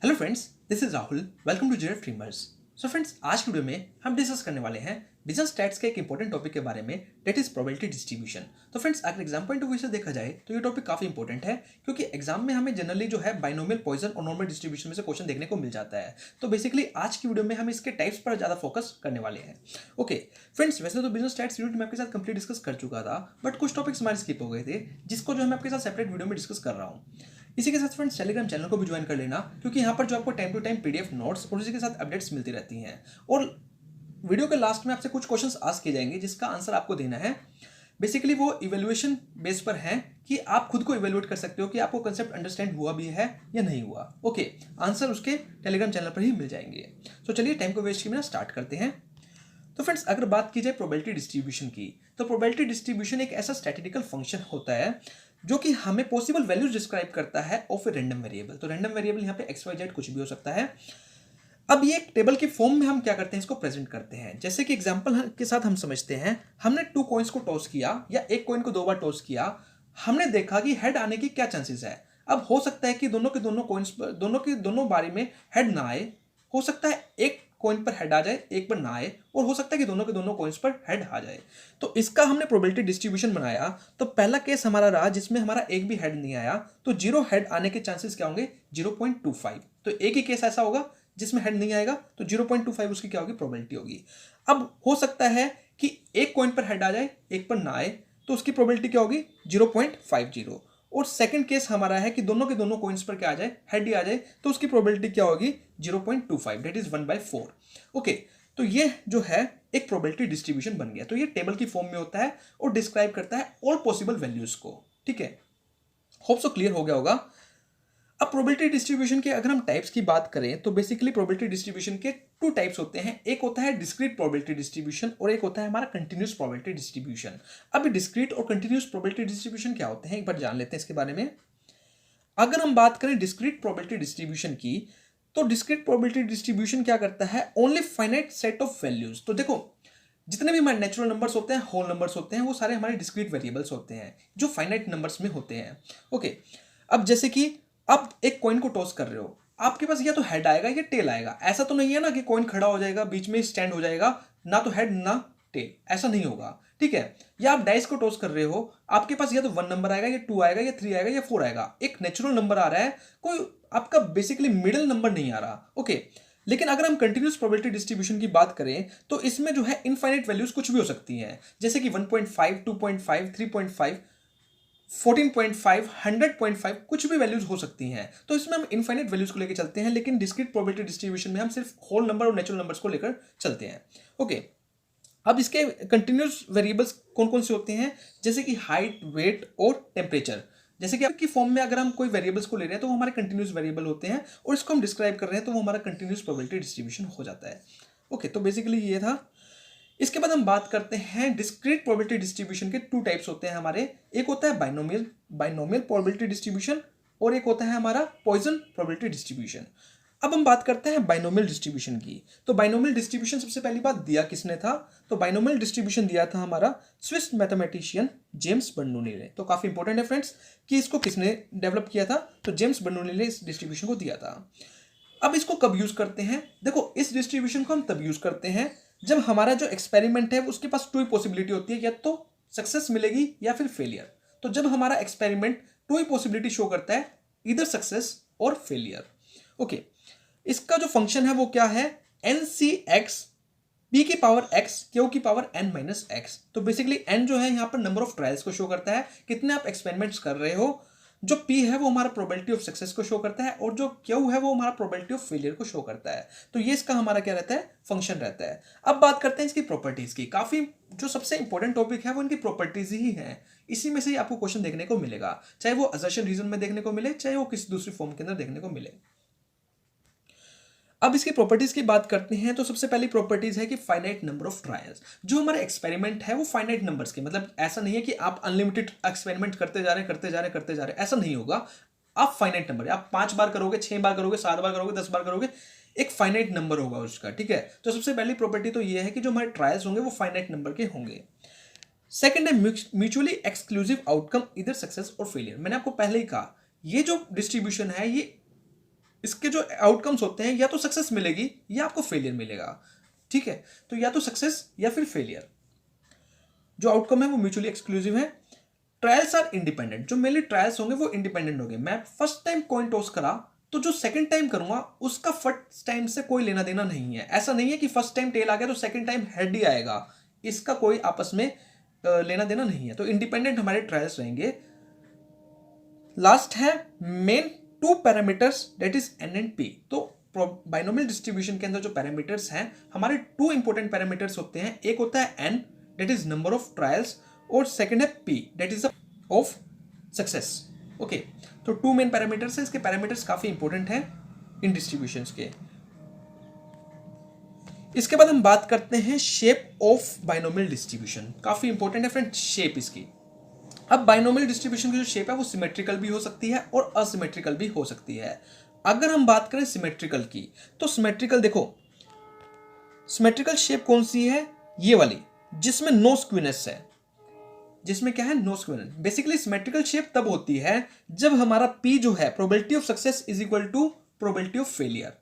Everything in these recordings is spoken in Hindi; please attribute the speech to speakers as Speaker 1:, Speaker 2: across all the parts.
Speaker 1: Hello friends, this is Rahul. Welcome to Zero Dreamers. So friends, आज की वीडियो में हम डिस्कस करने वाले हैं बिजनेस स्टैट्स के एक इंपॉर्टेंट टॉपिक के बारे में, दैट इज प्रोबेबिलिटी डिस्ट्रीब्यूशन। तो फ्रेंड्स, अगर एग्जाम पॉइंट ऑफ व्यू से देखा जाए तो ये टॉपिक काफी इंपॉर्टेंट है, क्योंकि एग्जाम में हमें जनरली जो है बाइनोमियल, पॉइजन और नॉर्मल डिस्ट्रीब्यूशन में से क्वेश्चन देखने को मिल जाता है। तो बेसिकली आज की वीडियो में हम इसके टाइप्स पर ज्यादा फोकस करने वाले हैं। ओके फ्रेंड्स, वैसे तो बिजनेस स्टैट्स यूनिट मैं आपके साथ कंप्लीट डिस्कस कर चुका था, बट कुछ टॉपिक्स हमारे स्किप हो गए थे, जिसको जो है मैं आपके साथ सेपरेट वीडियो में डिस्कस कर रहा हूँ। इसी के साथ फ्रेंड्स, टेलीग्राम चैनल को भी ज्वाइन कर लेना, क्योंकि यहाँ पर जो आपको time to time PDF notes और उसी के साथ अपडेट्स मिलती रहती हैं। और वीडियो के लास्ट में आपसे कुछ क्वेश्चंस आस्क किए जाएंगे, जिसका आंसर आपको देना है। बेसिकली वो इवेल्युएशन बेस पर है कि आप खुद को इवेल्युएट कर सकते हो कि आपको कंसेप्ट अंडरस्टैंड हुआ भी है या नहीं हुआ। ओके, आंसर उसके टेलीग्राम चैनल पर ही मिल जाएंगे। तो चलिए टाइम को वेस्ट किए बिना स्टार्ट करते हैं। तो फ्रेंड्स, अगर बात की जाए प्रोबेबिलिटी डिस्ट्रीब्यूशन की, तो प्रोबेबिलिटी डिस्ट्रीब्यूशन एक ऐसा स्टैटिस्टिकल फंक्शन होता है जो कि हमें पॉसिबल वैल्यूज डिस्क्राइब करता है ऑफ ए रैंडम वेरिएबल। तो रैंडम वेरिएबल यहाँ पे एक्स वाई जेड कुछ भी हो सकता है। अब ये एक टेबल की फॉर्म में हम क्या करते हैं, इसको प्रेजेंट करते हैं। जैसे कि एग्जांपल के साथ हम समझते हैं, हमने 2 कॉइन्स को टॉस किया या एक कॉइन को 2 बार टॉस किया। हमने देखा कि हेड आने की क्या चांसेस है। अब हो सकता है कि दोनों के दोनों कॉइन्स पर, दोनों की दोनों बारी में हेड ना आए। हो सकता है एक कॉइन पर हेड आ जाए, एक पर ना आए, और हो सकता है कि दोनों के दोनों कॉइन्स पर हेड आ जाए। तो इसका हमने प्रोबेबिलिटी डिस्ट्रीब्यूशन बनाया। तो पहला केस हमारा रहा जिसमें हमारा एक भी हेड नहीं आया, तो 0 हेड आने के चांसेस क्या होंगे, 0.25। तो एक ही केस ऐसा होगा जिसमें हेड नहीं आएगा, तो 0.25 उसकी क्या होगी, प्रोबेबिलिटी होगी। अब हो सकता है कि एक कॉइन पर हेड आ जाए, एक पर ना आए, तो उसकी प्रोबेबिलिटी क्या होगी, 0.50। और सेकंड केस हमारा है कि दोनों के दोनों कॉइन्स पर क्या आ जाए, हेड ही आ जाए, तो उसकी प्रोबेबिलिटी क्या होगी, 0.25, दैट इज 1/4। ओके, तो ये जो है एक प्रोबेबिलिटी डिस्ट्रीब्यूशन बन गया। तो ये टेबल की फॉर्म में होता है और डिस्क्राइब करता है ऑल पॉसिबल वैल्यूज को। ठीक है, होप सो क्लियर हो गया होगा। अब प्रोबेबिलिटी डिस्ट्रीब्यूशन के अगर हम टाइप्स की बात करें, तो बेसिकली प्रोबेबिलिटी डिस्ट्रीब्यूशन के 2 टाइप्स होते हैं। एक होता है डिस्क्रीट प्रोबेबिलिटी डिस्ट्रीब्यूशन और एक होता है हमारा कंटिन्यूस प्रोबेबिलिटी डिस्ट्रीब्यूशन। अब डिस्क्रीट और कंटिन्यूस प्रोबेबिलिटी डिस्ट्रीब्यूशन क्या होते हैं, एक बार जान लेते हैं इसके बारे में। अगर हम बात करें डिस्क्रीट प्रोबेबिलिटी डिस्ट्रीब्यूशन की, तो डिस्क्रीट प्रोबेबिलिटी डिस्ट्रीब्यूशन क्या करता है, only finite set of values. तो देखो, जितने भी हमारे नेचुरल नंबर्स होते हैं, होल नंबर्स होते हैं, वो सारे हमारे डिस्क्रीट वेरिएबल्स होते हैं जो फाइनाइट नंबर्स में होते हैं। ओके, अब जैसे कि आप एक कॉइन को टॉस कर रहे हो, आपके पास या तो हेड आएगा या टेल आएगा। ऐसा तो नहीं है ना कि कॉइन खड़ा हो जाएगा, बीच में स्टैंड हो जाएगा, ना तो हेड ना टेल, ऐसा नहीं होगा। ठीक है, या आप डाइस को टॉस कर रहे हो, आपके पास या तो 1 नंबर आएगा, या 2 आएगा, या 3 आएगा, या 4 आएगा। एक नेचुरल नंबर आ रहा है, कोई आपका बेसिकली मिडिल नंबर नहीं आ रहा। ओके, लेकिन अगर हम कंटिन्यूस प्रोबेबिलिटी डिस्ट्रीब्यूशन की बात करें, तो इसमें जो है इनफाइनाइट वैल्यूज कुछ भी हो सकती हैं, जैसे कि 1.5, 2.5, 3.5, 14.5, 100.5, कुछ भी वैल्यूज हो सकती हैं। तो इसमें हम इनफाइनाइट वैल्यूज को लेकर चलते हैं, लेकिन डिस्क्रीट प्रोबेबिलिटी डिस्ट्रीब्यूशन में हम सिर्फ होल नंबर और नेचुरल नंबर्स को लेकर चलते हैं। ओके, अब इसके कंटिन्यूस वेरिएबल्स कौन कौन से होते हैं, जैसे कि हाइट, वेट और टेम्परेचर। जैसे कि आपकी फॉर्म में अगर हम कोई वेरिएबल्स को ले रहे हैं, तो वो हमारे कंटिन्यूस वेरिएबल होते हैं, और इसको हम डिस्क्राइब कर रहे हैं, तो वो हमारा कंटिन्यूस प्रोबेबिलिटी डिस्ट्रीब्यूशन हो जाता है। ओके, तो बेसिकली ये था। इसके बाद हम बात करते हैं डिस्क्रीट प्रोबेबिलिटी डिस्ट्रीब्यूशन के 2 टाइप्स होते हैं हमारे। एक होता है बाइनोमियल बाइनोमियल प्रोबेबिलिटी डिस्ट्रीब्यूशन, और एक होता है हमारा पॉइजन प्रोबेबिलिटी डिस्ट्रीब्यूशन। अब हम बात करते हैं बाइनोमियल डिस्ट्रीब्यूशन की। तो बाइनोमियल डिस्ट्रीब्यूशन सबसे पहली बात दिया किसने था, तो बाइनोमियल डिस्ट्रीब्यूशन दिया था हमारा स्विस मैथमेटिशियन जेम्स बर्नूली ने। तो काफी इंपॉर्टेंट है फ्रेंड्स कि इसको किसने डेवलप किया था, तो जेम्स बर्नूली ने इस डिस्ट्रीब्यूशन को दिया था। अब इसको कब यूज करते हैं, देखो इस डिस्ट्रीब्यूशन को हम तब यूज करते हैं जब हमारा जो एक्सपेरिमेंट है उसके पास 2 ही पॉसिबिलिटी होती है, या तो सक्सेस मिलेगी या फिर फेलियर। तो जब हमारा एक्सपेरिमेंट 2 ही पॉसिबिलिटी शो करता है, इधर सक्सेस और फेलियर। ओके, इसका जो फंक्शन है वो क्या है, एन सी एक्स पी की पावर एक्स क्यू की पावर एन माइनस एक्स। तो बेसिकली एन जो है यहाँ पर नंबर ऑफ ट्रायल्स को शो करता है, कितने आप एक्सपेरिमेंट्स कर रहे हो। जो P है वो हमारा प्रोबेबिलिटी ऑफ सक्सेस को शो करता है, और जो Q है वो हमारा प्रोबेबिलिटी ऑफ फेलियर को शो करता है। तो ये इसका हमारा क्या रहता है, फंक्शन रहता है। अब बात करते हैं इसकी प्रॉपर्टीज की। काफी जो सबसे इंपॉर्टेंट टॉपिक है वो इनकी प्रॉपर्टीज ही है। इसी में से ही आपको क्वेश्चन देखने को मिलेगा, चाहे वो असर्शन रीजन में देखने को मिले, चाहे वो किसी दूसरी फॉर्म के अंदर देखने को मिले। अब इसकी प्रॉपर्टीज की बात करते हैं, तो सबसे पहली प्रॉपर्टीज है कि फाइनाइट नंबर ऑफ ट्रायल्स। जो हमारा एक्सपेरिमेंट है वो फाइनाइट नंबर्स के, मतलब ऐसा नहीं है कि आप अनलिमिटेड एक्सपेरिमेंट करते जा रहे हैं, करते जा रहे हैं, करते जा रहे हैं, ऐसा नहीं होगा। आप फाइनाइट नंबर, आप 5 बार करोगे, 6 बार करोगे, 7 बार करोगे, 10 बार करोगे, एक फाइनाइट नंबर होगा उसका। ठीक है, तो सबसे पहली प्रॉपर्टी तो ये है कि जो हमारे ट्रायल्स होंगे वो फाइनाइट नंबर के होंगे। सेकंड है म्यूचुअली एक्सक्लूसिव आउटकम, इधर सक्सेस और फेलियर। मैंने आपको पहले ही कहा, ये जो डिस्ट्रीब्यूशन है ये इसके जो आउटकम्स होते हैं या तो सक्सेस मिलेगी या आपको फेलियर मिलेगा, ठीक है। तो या तो सक्सेस या फिर फेलियर, जो आउटकम है वो म्यूचुअली एक्सक्लूसिव है। ट्रायल्स आर इंडिपेंडेंट, जो मेरे ट्रायल्स होंगे वो इंडिपेंडेंट होंगे। मैं फर्स्ट टाइम कॉइन टॉस करा तो जो सेकंड टाइम करूंगा उसका फर्स्ट टाइम से कोई लेना देना नहीं है। ऐसा नहीं है कि फर्स्ट टाइम टेल आ गया तो सेकंड टाइम हेड ही आएगा, इसका कोई आपस में लेना देना नहीं है। तो इंडिपेंडेंट हमारे ट्रायल्स रहेंगे। लास्ट है main two parameters, that is an and P. तो बाइनोमियल डिस्ट्रीब्यूशन के अंदर जो पैरामीटर्स हैं हमारे टू इंपॉर्टेंट पैरामीटर्स होते हैं। एक होता है N, that is number of trials, और सेकंड है P, that is of success. Okay, तो टू मेन पैरामीटर्स हैं। इसके पैरामीटर्स काफी इंपॉर्टेंट हैं इन डिस्ट्रीब्यूशंस के। इसके बाद हम बात करते हैं शेप ऑफ बाइनोमियल डिस्ट्रीब्यूशन। काफी इंपॉर्टेंट है फ्रेंड शेप इसकी। अब बाइनोमियल डिस्ट्रीब्यूशन की जो शेप है वो सिमेट्रिकल भी हो सकती है और असिमेट्रिकल भी हो सकती है। अगर हम बात करें सिमेट्रिकल की, तो सिमेट्रिकल देखो, सिमेट्रिकल शेप कौन सी है, ये वाली जिसमें नो स्क्यूनेस है। जिसमें क्या है, no skewness. Basically symmetrical shape तब होती है जब हमारा पी जो है, probability of success is equal to probability of failure.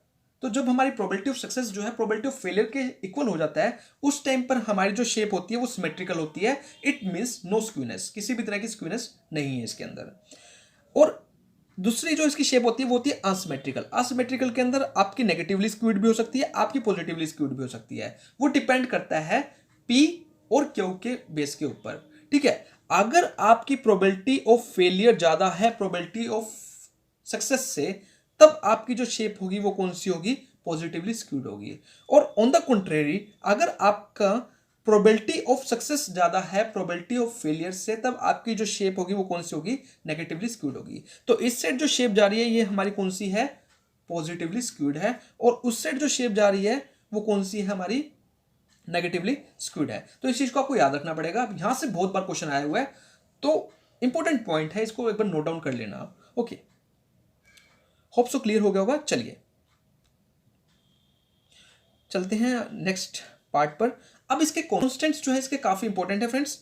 Speaker 1: तो जब हमारी प्रोबेबिलिटी ऑफ सक्सेस जो है प्रोबेबिलिटी ऑफ फेलियर के इक्वल हो जाता है, उस टाइम पर हमारी जो शेप होती है वो सिमेट्रिकल होती है। इट मींस नो स्क्यूनेस, किसी भी तरह की स्क्यूनेस नहीं है इसके अंदर। और दूसरी जो इसकी शेप होती है वो होती है असिमेट्रिकल। असिमेट्रिकल के अंदर आपकी नेगेटिवली स्क्यूड भी हो सकती है, आपकी पॉजिटिवली स्क्यूड भी हो सकती है। वो डिपेंड करता है पी और क्यू के बेस के ऊपर, ठीक है। अगर आपकी प्रोबेबिलिटी ऑफ फेलियर ज्यादा है प्रोबेबिलिटी ऑफ सक्सेस से, तब आपकी जो शेप होगी वो कौन सी होगी, पॉजिटिवली स्क्यूड होगी। और ऑन द कंट्रेरी, अगर आपका प्रोबेबिलिटी ऑफ सक्सेस ज्यादा है प्रोबेबिलिटी ऑफ फेलियर से, तब आपकी जो शेप होगी वो कौन सी होगी, नेगेटिवली स्क्यूड होगी। तो इस साइड जो शेप जा रही है ये हमारी कौन सी है, पॉजिटिवली स्क्यूड है। और उस साइड जो शेप जा रही है वो कौन सी है, हमारी नेगेटिवली स्क्यूड है। तो इस चीज को आपको याद रखना पड़ेगा। यहां से बहुत बार क्वेश्चन आया हुआ है, तो इंपॉर्टेंट पॉइंट है, इसको एक बार नोट डाउन कर लेना आप। ओके, होप सो क्लियर हो गया होगा। चलिए चलते हैं नेक्स्ट पार्ट पर। अब इसके कॉन्स्टेंट्स जो है इसके काफी इंपॉर्टेंट है फ्रेंड्स।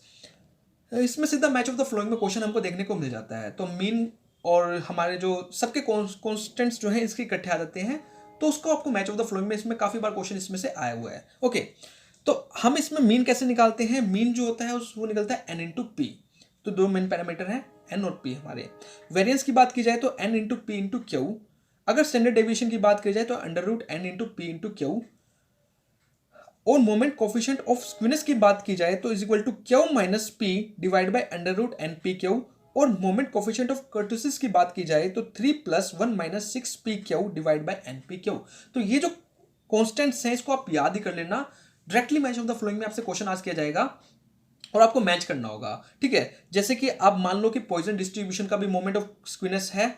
Speaker 1: इसमें सीधा मैच ऑफ द फ्लोइंग में क्वेश्चन हमको देखने को मिल जाता है। तो मीन और हमारे जो सबके कॉन्स्टेंट्स जो है इसके इकट्ठे आ जाते हैं, तो उसको आपको मैच ऑफ द फ्लोइंग में इसमें काफी बार क्वेश्चन इसमें से आया हुआ है। ओके, तो हम इसमें मीन कैसे निकालते हैं, मीन जो होता है वो निकलता है एन इंटू पी। तो दो मेन पैरामीटर हैं एन और पी हमारे। वेरिएंस की बात की जाए तो N into P into Q. अगर स्टैंडर्ड डेविएशन की बात की जाए तो under root N into P into Q. और मोमेंट कोफिशिएंट ऑफ स्क्यूनेस की बात की जाए तो is equal to Q minus P divide by under root N P Q. और मोमेंट कोफिशिएंट ऑफ कर्टोसिस की बात की जाए तो 3 + 1 - 6 P Q divide by N P Q. तो ये जो कॉन्स्टेंट्स हैं इसको आप याद ही कर लेना। Directly match of the flowing में आपसे क्वेश्चन आस्क किया जाएगा और आपको मैच करना होगा, ठीक है। जैसे कि आप मान लो कि पॉइजन डिस्ट्रीब्यूशन का भी मोमेंट ऑफ स्क्यूनेस है,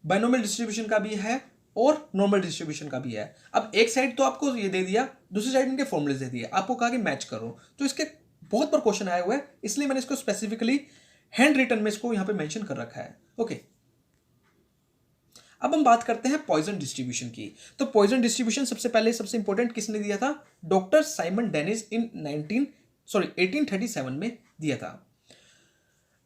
Speaker 1: बाइनोमियल डिस्ट्रीब्यूशन का भी है और नॉर्मल डिस्ट्रीब्यूशन का भी है। अब एक साइड तो आपको ये दे दिया, दूसरी साइड इनके फॉर्मूले दे दिए, आपको कहा कि मैच करो। तो इसके बहुत बार क्वेश्चन आए हुए हैं, इसलिए मैंने इसको स्पेसिफिकली हैंड रिटन में इसको यहां पे मेंशन कर रखा है। ओके, अब हम बात करते हैं पॉइजन डिस्ट्रीब्यूशन की। तो पॉइजन डिस्ट्रीब्यूशन सबसे पहले सबसे इंपॉर्टेंट किसने दिया था, डॉक्टर साइमन डेनिस इन 1837 में दिया था।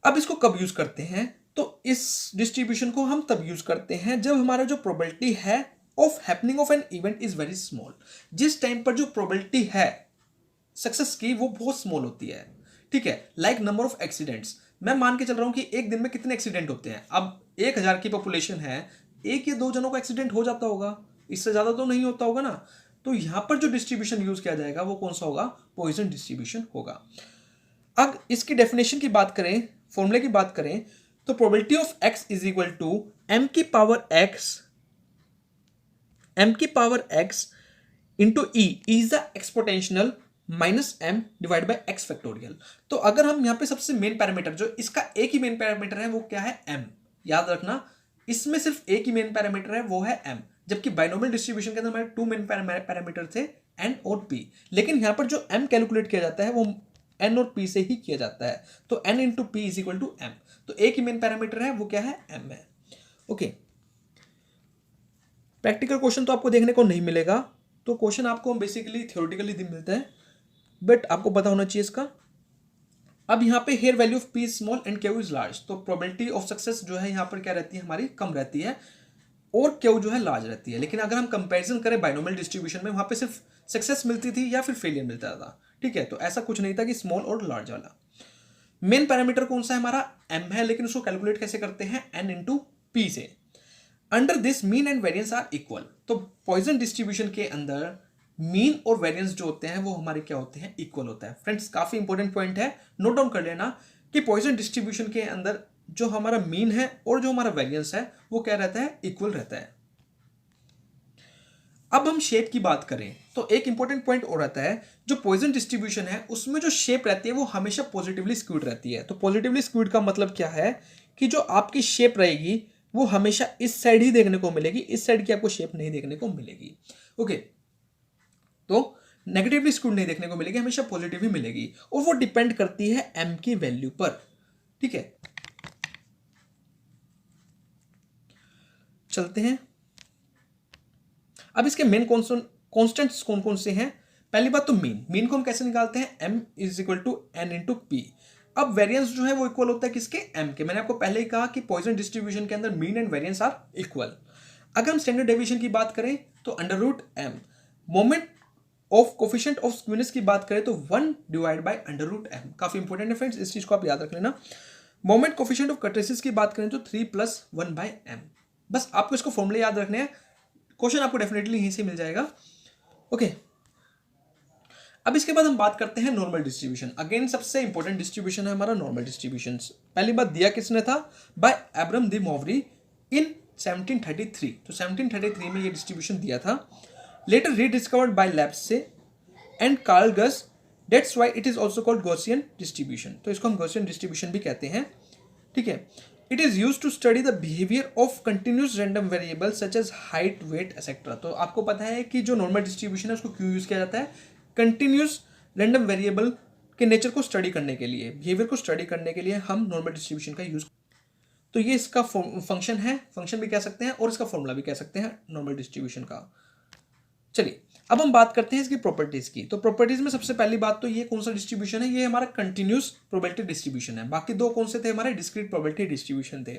Speaker 1: अब इसको कब यूज करते हैं, तो इस डिस्ट्रीब्यूशन को हम तब यूज करते हैं जब हमारा जो प्रोबेबिलिटी है of happening of an event is very small. जिस टाइम पर जो प्रोबेबिलिटी है सक्सेस की वो बहुत स्मॉल होती है, ठीक है। लाइक नंबर ऑफ एक्सीडेंट्स, मैं मान के चल रहा हूं कि एक दिन में कितने एक्सीडेंट होते हैं। अब 1000 की पॉपुलेशन है, एक या दो जनों का एक्सीडेंट हो जाता होगा, इससे ज्यादा तो नहीं होता होगा ना। तो यहां पर जो डिस्ट्रीब्यूशन यूज किया जाएगा वो कौन सा होगा, पॉइजन डिस्ट्रीब्यूशन होगा। अब इसकी डेफिनेशन की बात करें, फॉर्मूले की बात करें, तो probability of x is equal to m की power x into E is the exponential minus m divide by x factorial. तो अगर हम यहां पे सबसे मेन पैरामीटर, जो इसका एक ही मेन पैरामीटर है वो क्या है, m। याद रखना इसमें सिर्फ एक ही मेन पैरामीटर है वो है m, जबकि बाइनोमियल डिस्ट्रीब्यूशन के अंदर हमारे टू मेन पैरामीटर थे n और p। लेकिन यहां पर जो m कैलकुलेट किया जाता है वो n और p से ही किया जाता है। तो n into P is equal to m। तो एक ही मेन पैरामीटर है वो क्या है, m है। ओके, प्रैक्टिकल क्वेश्चन तो आपको देखने को नहीं मिलेगा, तो क्वेश्चन आपको बेसिकली थ्योरेटिकली मिलता है, बट आपको पता होना चाहिए इसका। अब यहाँ पे here value of p small and q is large, तो प्रोबेबिलिटी ऑफ सक्सेस जो है यहाँ पर क्या रहती है, हमारी कम रहती है। और क्यू जो है लार्ज रहती है। लेकिन अगर हम कंपैरिजन करें बाइनोमियल डिस्ट्रीब्यूशन में, वहां पे सिर्फ सक्सेस मिलती थी या फिर फेलियर मिलता था। ठीक है, तो ऐसा कुछ नहीं था कि स्मॉल और लार्ज वाला। मेन पैरामीटर कौन सा है हमारा, m है, लेकिन उसको कैलकुलेट कैसे करते हैं, n इंटू पी से। Under this mean and variance are equal. तो पॉइजन डिस्ट्रीब्यूशन के अंदर मीन और वेरियंस जो होते हैं वो हमारे क्या होते हैं, इक्वल होता है। फ्रेंड्स काफी इंपॉर्टेंट पॉइंट है, नोट डाउन कर लेना कि पॉइजन डिस्ट्रीब्यूशन के अंदर जो हमारा मीन है और जो हमारा वेरियंस है वो क्या रहता है, इक्वल रहता है। अब हम शेप की बात करें तो एक इंपॉर्टेंट पॉइंट और रहता है, जो पॉइजन डिस्ट्रीब्यूशन है उसमें जो शेप रहती है वो हमेशा पॉजिटिवली स्क्यूड रहती है। तो पॉजिटिवली स्क्यूड का मतलब क्या है कि जो आपकी शेप रहेगी वो हमेशा इस साइड ही देखने को मिलेगी, इस साइड की आपको शेप नहीं देखने को मिलेगी। ओके, तो नेगेटिवली स्क्यूड नहीं देखने को मिलेगी, हमेशा पॉजिटिव ही मिलेगी, और वो डिपेंड करती है m की वैल्यू पर। ठीक है, चलते हैं। अब इसके मेन कॉन्स्टेंट्स कौन कौन से हैं। पहली बात तो मीन को हम कैसे निकालते हैं, m is equal to n into P. अब वेरियंस जो है वो इक्वल होता है किसके, m के। मैंने आपको पहले ही कहा कि पॉइजन डिस्ट्रीब्यूशन के अंदर mean and variance are equal. अगर हम स्टैंडर्ड डेविएशन की बात करें तो under root m। Moment of coefficient of skewness की बात करें तो 1 divide by under root m। काफी इंपॉर्टेंट है फ्रेंड्स, इस चीज को आप याद रख लेना। मोमेंट कोफिशिएंट ऑफ कर्टेसिस की बात करें तो 3 प्लस 1 बाय m। बस आपको इसको फॉर्मूले याद रखने हैं, क्वेश्चन आपको डेफिनेटली यहीं से मिल जाएगा। ओके, अब इसके बाद हम बात करते हैं नॉर्मल डिस्ट्रीब्यूशन। अगेन सबसे इंपॉर्टेंट डिस्ट्रीब्यूशन है हमारा नॉर्मल डिस्ट्रीब्यूशन। पहली बात दिया किसने था, by Abraham de Moivre in 1733। तो 1733 में ये डिस्ट्रीब्यूशन दिया था, later rediscovered by Laplace and Karl Gauss, that's why it is also called Gaussian distribution. तो इसको हम गॉसियन डिस्ट्रीब्यूशन भी कहते हैं। ठीक है, it is use to study the behaviour of continuous random variable such as height, weight etcetera. तो आपको पता है कि जो नॉर्मल डिस्ट्रीब्यूशन है उसको क्यों यूज किया जाता है, कंटिन्यूस रैंडम वेरिएबल के नेचर को स्टडी करने के लिए, बिहेवियर को स्टडी करने के लिए हम नॉर्मल डिस्ट्रीब्यूशन का यूज। तो ये इसका फंक्शन है, फंक्शन भी कह सकते हैं और इसका फॉर्मूला भी कह सकते हैं नॉर्मल डिस्ट्रीब्यूशन का। चलिए अब हम बात करते हैं इसकी प्रॉपर्टीज की। तो प्रॉपर्टीज में सबसे पहली बात तो ये कौन सा डिस्ट्रीब्यूशन है, ये हमारा कंटिन्यूस प्रोबेबिलिटी डिस्ट्रीब्यूशन है। बाकी दो कौन से थे, हमारे डिस्क्रीट प्रोबेबिलिटी डिस्ट्रीब्यूशन थे।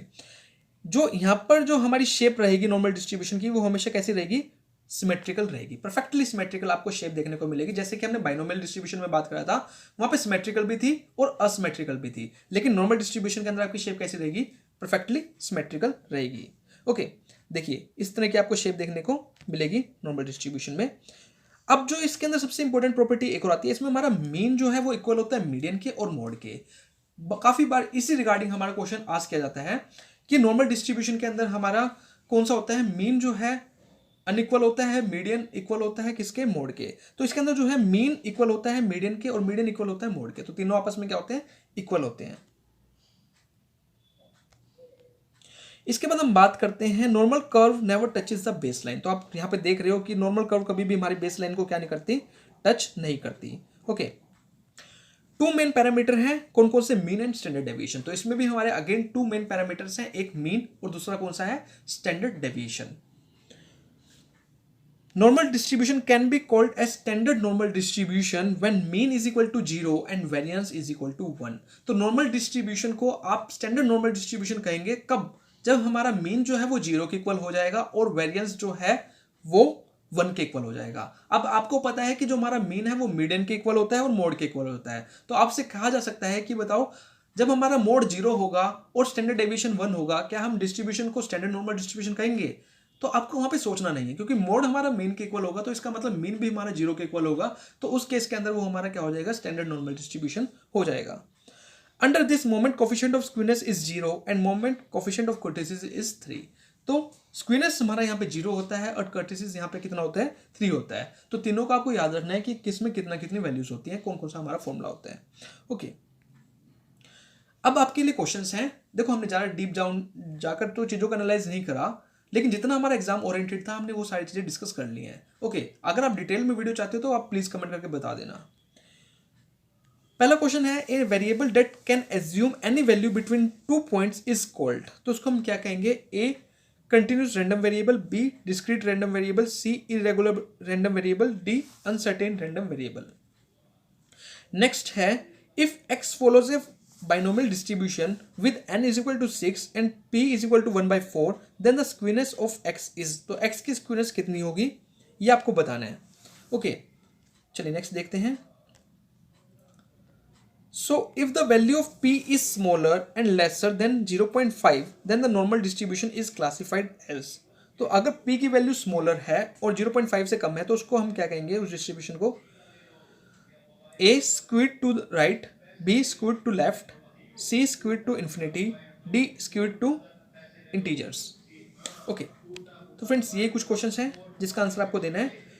Speaker 1: जो यहां पर जो हमारी शेप रहेगी नॉर्मल डिस्ट्रीब्यूशन की वो हमेशा कैसी रहेगी, सिमेट्रिकल रहेगी, परफेक्टली सिमेट्रिकल आपको शेप देखने को मिलेगी। जैसे कि हमने बाइनोमियल डिस्ट्रीब्यूशन में बात करा था, वहां पे सिमेट्रिकल भी थी और असिमेट्रिकल भी थी, लेकिन नॉर्मल डिस्ट्रीब्यूशन के अंदर आपकी शेप कैसी रहेगी, परफेक्टली सिमेट्रिकल रहेगी। ओके, देखिए इस तरह की आपको शेप देखने को मिलेगी नॉर्मल डिस्ट्रीब्यूशन में। अब जो इसके अंदर सबसे इंपॉर्टेंट प्रॉपर्टी एक और आती है, इसमें हमारा मीन जो है वो इक्वल होता है मीडियन के और मोड के। काफी बार इसी रिगार्डिंग हमारा क्वेश्चन आस्क किया जाता है कि नॉर्मल डिस्ट्रीब्यूशन के अंदर हमारा कौन सा होता है, मीन जो है अनइक्वल होता है, मीडियन इक्वल होता है किसके, मोड के। तो इसके अंदर जो है मीन इक्वल होता है मीडियन के और मीडियन इक्वल होता है मोड के। तो तीनों आपस में क्या होते हैं, इक्वल होते हैं। इसके बाद हम बात करते हैं normal curve never touches the base line. तो आप यहां पे देख रहे हो कि नॉर्मल कर्व कभी भी हमारी बेस लाइन को क्या नहीं करती, टच नहीं करती। ओके, टू मेन पैरामीटर हैं, कौन कौन से, मीन एंड स्टैंडर्ड डेविएशन। तो इसमें भी हमारे अगेन टू मेन पैरामीटर्स हैं, एक मीन और दूसरा कौन सा है, standard deviation. Normal distribution can be called as standard normal distribution when mean is equal to 0 and variance is equal to 1. तो normal distribution को आप standard normal distribution कहेंगे कब, जब हमारा mean जो है वो 0 के इक्वल हो जाएगा और variance जो है वो 1 के इक्वल हो जाएगा। अब आपको पता है कि जो हमारा mean है वो मीडियन के इक्वल होता है और मोड के इक्वल होता है। तो आपसे कहा जा सकता है कि बताओ जब हमारा मोड 0 होगा और स्टैंडर्ड डेविएशन 1 होगा, क्या हम डिस्ट्रीब्यूशन को स्टैंडर्ड नॉर्मल डिस्ट्रीब्यूशन कहेंगे। तो आपको वहां पे सोचना नहीं है, क्योंकि मोड हमारा मीन के इक्वल होगा तो इसका मतलब मीन भी हमारा 0 के इक्वल होगा। तो उस केस के अंदर वो हमारा क्या हो जाएगा, स्टैंडर्ड नॉर्मल डिस्ट्रीब्यूशन हो जाएगा। Under this moment coefficient of skewness is 0 and moment coefficient of kurtosis is 3। तो स्क्यूनेस हमारा यहाँ पे 0 होता है और कर्टेसिस यहाँ पे कितना होता है, 3 होता है। तो तीनों का आपको याद रखना है कि किसमें कितना कितनी वैल्यूज होती है, कौन कौन सा हमारा फॉर्मूला होता है। ओके, अब आपके लिए क्वेश्चंस हैं। देखो हमने ज्यादा डीप डाउन जाकर तो चीजों को एनालाइज नहीं करा, लेकिन जितना हमारा एग्जाम ओरिएंटेड था हमने वो सारी चीजें डिस्कस कर ली हैं। ओके, अगर आप डिटेल में वीडियो चाहते हो तो आप प्लीज कमेंट करके बता देना। पहला क्वेश्चन है, a variable that can assume any value between 2 points is called. तो उसको हम क्या कहेंगे, A continuous random variable, B discrete random variable, C irregular random variable, D uncertain random variable. Next है, if X follows a binomial distribution with n is equal to 6 and p is equal to 1/4, then the skewness of x is, तो x की स्क्यूनेस कितनी होगी ये आपको बताना है। ओके, चलिए नेक्स्ट देखते हैं। So if the value of p is smaller and lesser than 0.5, then the normal distribution is classified as, तो अगर p की वैल्यू स्मॉलर है और 0.5 से कम है तो उसको हम क्या कहेंगे, उस डिस्ट्रीब्यूशन को a skewed to the right, b skewed to left, c skewed to infinity, d skewed to integers। Okay, तो फ्रेंड्स ये कुछ क्वेश्चंस हैं जिसका आंसर आपको देना है।